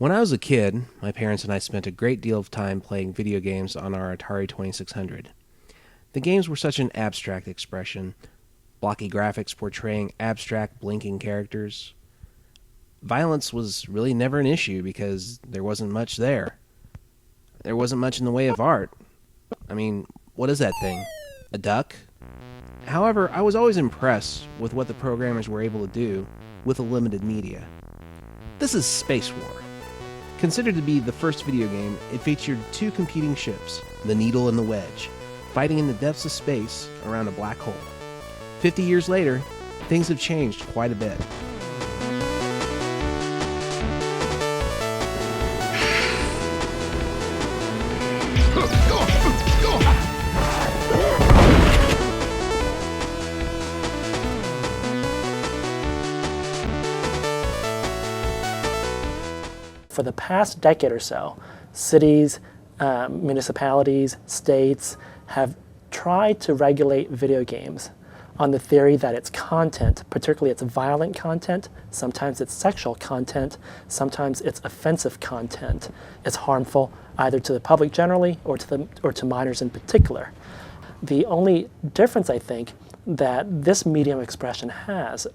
When I was a kid, my parents and I spent a great deal of time playing video games on our Atari 2600. The games were such an abstract expression, blocky graphics portraying abstract, blinking characters. Violence was really never an issue because there wasn't much there. There wasn't much in the way of art. I mean, what is that thing? A duck? However, I was always impressed with what the programmers were able to do with the limited media. This is Space War. Considered to be the first video game, it featured two competing ships, the Needle and the Wedge, fighting in the depths of space around a black hole. 50 years later, things have changed quite a bit. For the past decade or so, cities, municipalities, states have tried to regulate video games on the theory that its content, particularly its violent content, sometimes it's sexual content, sometimes it's offensive content, is harmful either to the public generally or to minors in particular. The only difference, I think, that this medium expression has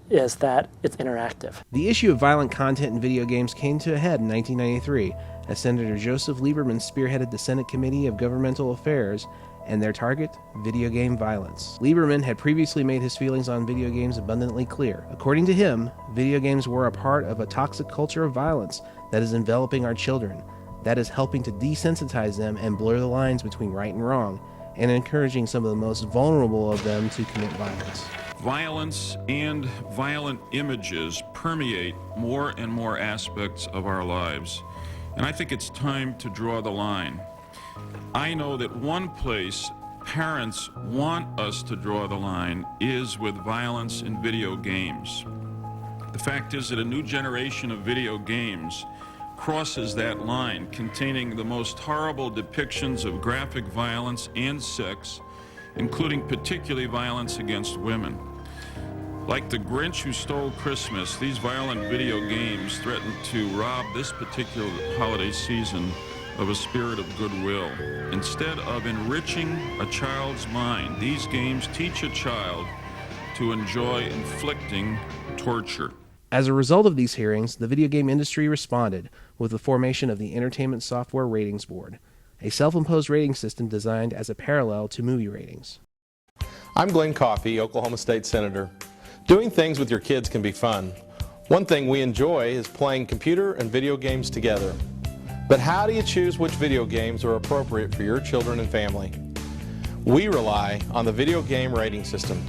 is that it's interactive. The issue of violent content in video games came to a head in 1993 as Senator Joseph Lieberman spearheaded the Senate Committee of Governmental Affairs and their target, video game violence. Lieberman had previously made his feelings on video games abundantly clear. According to him, video games were a part of a toxic culture of violence that is enveloping our children, that is helping to desensitize them and blur the lines between right and wrong, and encouraging some of the most vulnerable of them to commit violence. Violence and violent images permeate more and more aspects of our lives, and I think it's time to draw the line. I know that one place parents want us to draw the line is with violence in video games. The fact is that a new generation of video games crosses that line, containing the most horrible depictions of graphic violence and sex, including particularly violence against women. Like the Grinch who stole Christmas, these violent video games threaten to rob this particular holiday season of a spirit of goodwill. Instead of enriching a child's mind, these games teach a child to enjoy inflicting torture. As a result of these hearings, the video game industry responded with the formation of the Entertainment Software Ratings Board, a self-imposed rating system designed as a parallel to movie ratings. I'm Glenn Coffey, Oklahoma State Senator. Doing things with your kids can be fun. One thing we enjoy is playing computer and video games together. But how do you choose which video games are appropriate for your children and family? We rely on the video game rating system.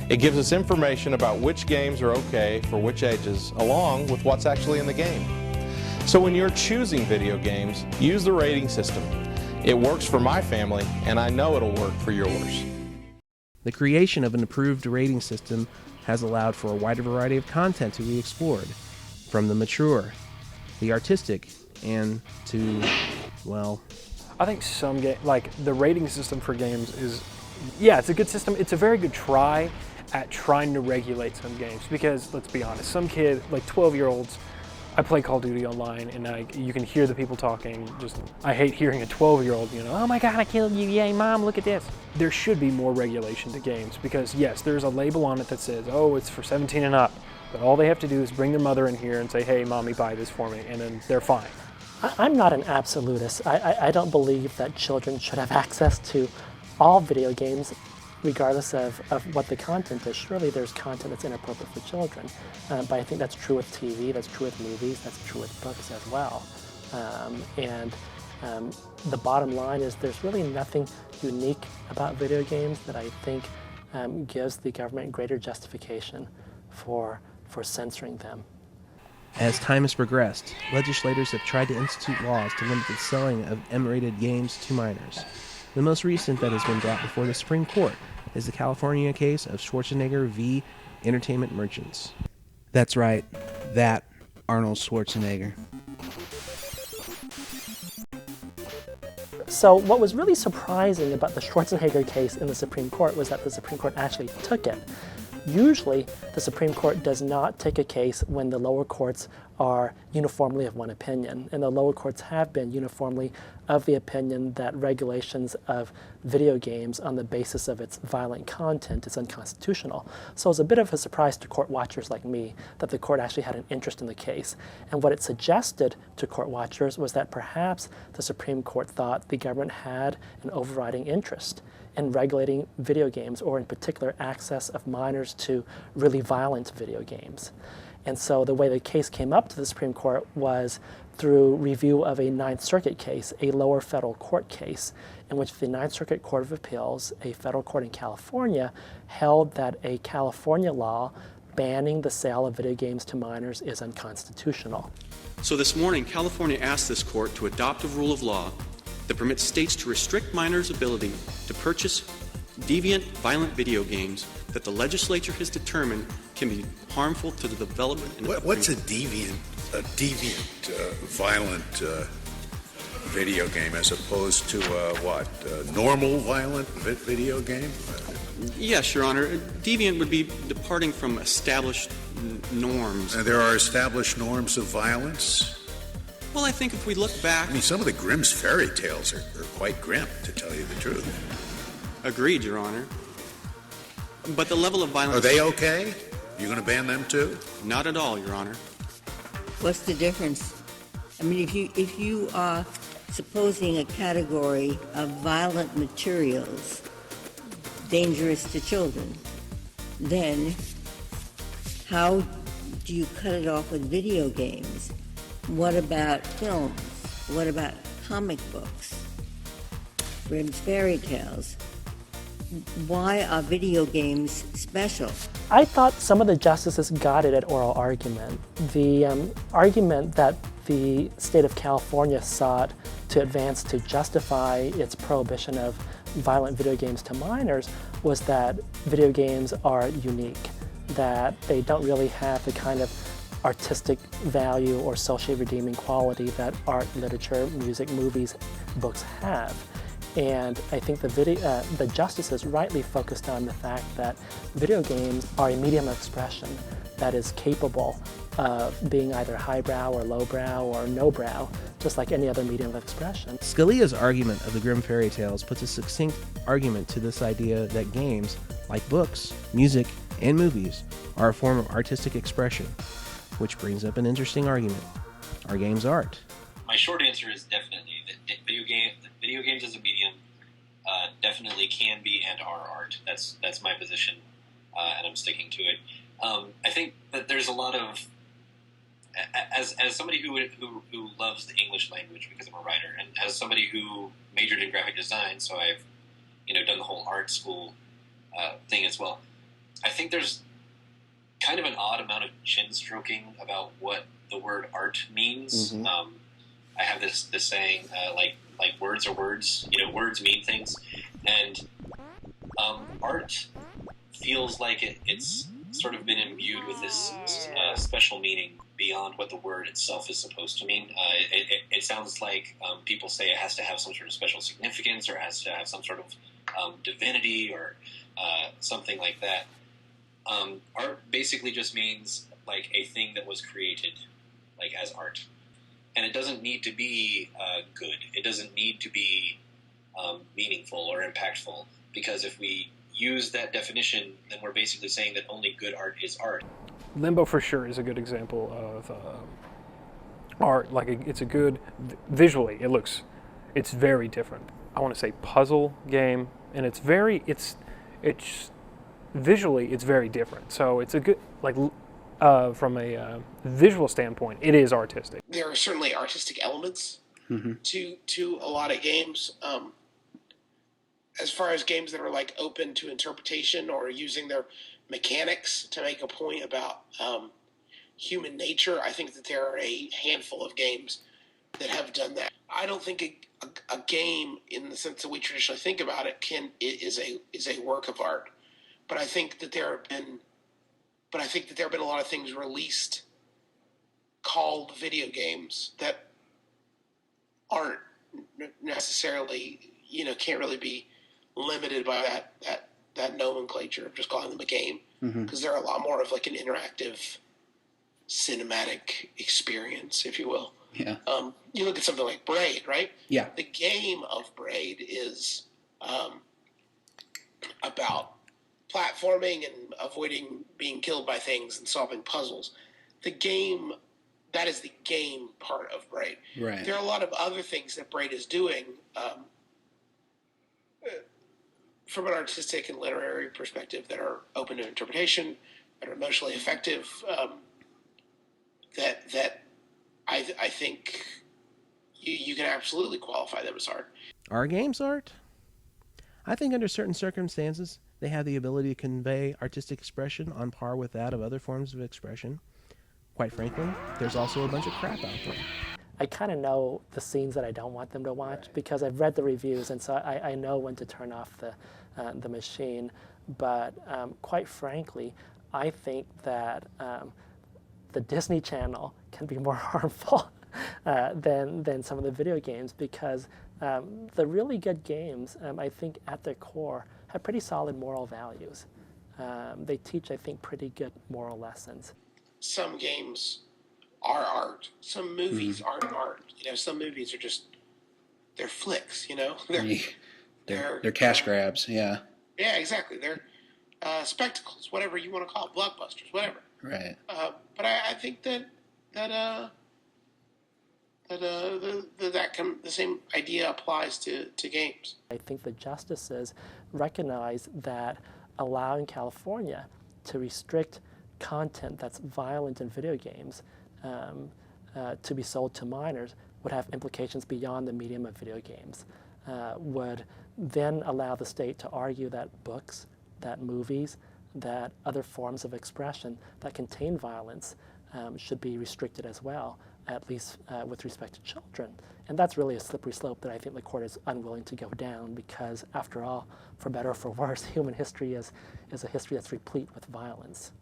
It gives us information about which games are okay for which ages, along with what's actually in the game. So when you're choosing video games, use the rating system. It works for my family, and I know it'll work for yours. The creation of an approved rating system has allowed for a wider variety of content to be explored, from the mature, the artistic, and to, well... I think some like the rating system for games is, yeah, it's a good system. It's a very good try at trying to regulate some games because, let's be honest, some kid, like 12-year-olds, I play Call of Duty online and you can hear the people talking. I hate hearing a 12-year-old, oh my God, I killed you, yay mom, look at this. There should be more regulation to games because yes, there's a label on it that says, oh, it's for 17 and up, but all they have to do is bring their mother in here and say, hey mommy, buy this for me, and then they're fine. I'm not an absolutist. I don't believe that children should have access to all video games regardless of what the content is. Surely there's content that's inappropriate for children, but I think that's true with TV, that's true with movies, that's true with books as well. The bottom line is there's really nothing unique about video games that I think gives the government greater justification for censoring them. As time has progressed, legislators have tried to institute laws to limit the selling of M-rated games to minors. The most recent that has been brought before the Supreme Court is the California case of Schwarzenegger v. Entertainment Merchants. That's right, that Arnold Schwarzenegger. So what was really surprising about the Schwarzenegger case in the Supreme Court was that the Supreme Court actually took it. Usually, the Supreme Court does not take a case when the lower courts are uniformly of one opinion, and the lower courts have been uniformly of the opinion that regulations of video games on the basis of its violent content is unconstitutional. So it's a bit of a surprise to court watchers like me that the court actually had an interest in the case. And what it suggested to court watchers was that perhaps the Supreme Court thought the government had an overriding interest in regulating video games, or in particular access of minors to really violent video games. And so the way the case came up to the Supreme Court was through review of a Ninth Circuit case, a lower federal court case, in which the Ninth Circuit Court of Appeals, a federal court in California, held that a California law banning the sale of video games to minors is unconstitutional. So this morning, California asked this court to adopt a rule of law that permits states to restrict minors' ability to purchase deviant, violent video games that the legislature has determined can be harmful to the development. What's a deviant, violent video game as opposed to a normal violent video game? Yes, Your Honor. Deviant would be departing from established norms. There are established norms of violence? Well, I think if we look back... I mean, some of the Grimm's fairy tales are quite grim, to tell you the truth. Agreed, Your Honor. But the level of violence... Are they okay? You going to ban them too? Not at all, Your Honor. What's the difference? I mean, if you are supposing a category of violent materials dangerous to children, then how do you cut it off with video games? What about films? What about comic books? Grimm's fairy tales? Why are video games special? I thought some of the justices got it at oral argument. The argument that the state of California sought to advance to justify its prohibition of violent video games to minors was that video games are unique, that they don't really have the kind of artistic value or socially redeeming quality that art, literature, music, movies, books have. And I think the justices rightly focused on the fact that video games are a medium of expression that is capable of being either highbrow or lowbrow or no-brow, just like any other medium of expression. Scalia's argument of the Grimm fairy tales puts a succinct argument to this idea that games, like books, music, and movies, are a form of artistic expression, which brings up an interesting argument. Are games art? My short answer is definitely that video games as a medium definitely can be and are art. That's my position, and I'm sticking to it. I think that there's a lot of, as somebody who loves the English language because I'm a writer, and as somebody who majored in graphic design, so I've done the whole art school thing as well. I think there's kind of an odd amount of chin stroking about what the word art means. Mm-hmm. I have this saying, like words are words. Words mean things, and art feels like it's sort of been imbued with this special meaning beyond what the word itself is supposed to mean. It sounds like people say it has to have some sort of special significance, or it has to have some sort of divinity, or something like that. Art basically just means like a thing that was created, like as art. And it doesn't need to be good. It doesn't need to be meaningful or impactful, because if we use that definition, then we're basically saying that only good art is art. Limbo for sure is a good example of art. Like it's a good, visually, it's very different. I want to say puzzle game, and it's visually it's very different. So it's a good, from a visual standpoint, it is artistic. There are certainly artistic elements to a lot of games. As far as games that are open to interpretation or using their mechanics to make a point about human nature, I think that there are a handful of games that have done that. I don't think a game, in the sense that we traditionally think about it, is a work of art. But I think that there have been a lot of things released called video games that aren't necessarily, can't really be limited by that nomenclature of just calling them a game, because they're a lot more of like an interactive, cinematic experience, if you will. Yeah. You look at something like Braid, right? Yeah. The game of Braid is about platforming and avoiding being killed by things and solving puzzles. The game, that is the game part of Braid. Right. There are a lot of other things that Braid is doing from an artistic and literary perspective that are open to interpretation, that are emotionally effective, that I think you can absolutely qualify them as art. Are games art? I think under certain circumstances, they have the ability to convey artistic expression on par with that of other forms of expression. Quite frankly, there's also a bunch of crap out there. I kind of know the scenes that I don't want them to watch because I've read the reviews, and so I know when to turn off the machine. But quite frankly, I think that the Disney Channel can be more harmful than some of the video games, because the really good games, I think at their core, have pretty solid moral values. They teach, I think, pretty good moral lessons. Some games are art. Some movies aren't art. You know, some movies are just, they're flicks, you know? They're cash grabs, yeah. Yeah, exactly. They're spectacles, whatever you want to call it, blockbusters, whatever. Right. But I think the same idea applies to games. I think the justices recognize that allowing California to restrict content that's violent in video games to be sold to minors would have implications beyond the medium of video games, would then allow the state to argue that books, that movies, that other forms of expression that contain violence should be restricted as well, at least with respect to children. And that's really a slippery slope that I think the court is unwilling to go down, because after all, for better or for worse, human history is a history that's replete with violence.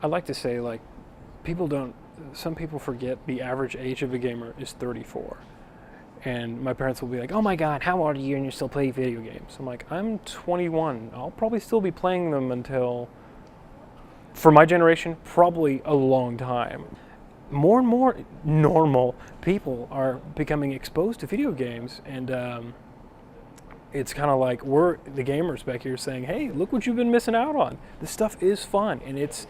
I like to say, like, some people forget the average age of a gamer is 34. And my parents will be like, oh my God, how old are you and you're still playing video games? I'm like, I'm 21. I'll probably still be playing them until, for my generation, probably a long time. More and more normal people are becoming exposed to video games, and it's kind of like we're the gamers back here saying, hey, look what you've been missing out on. This stuff is fun, and it's,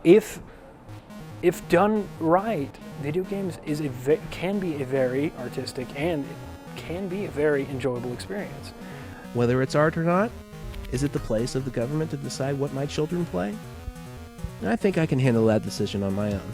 if done right, video games can be a very artistic and it can be a very enjoyable experience. Whether it's art or not, is it the place of the government to decide what my children play? I think I can handle that decision on my own.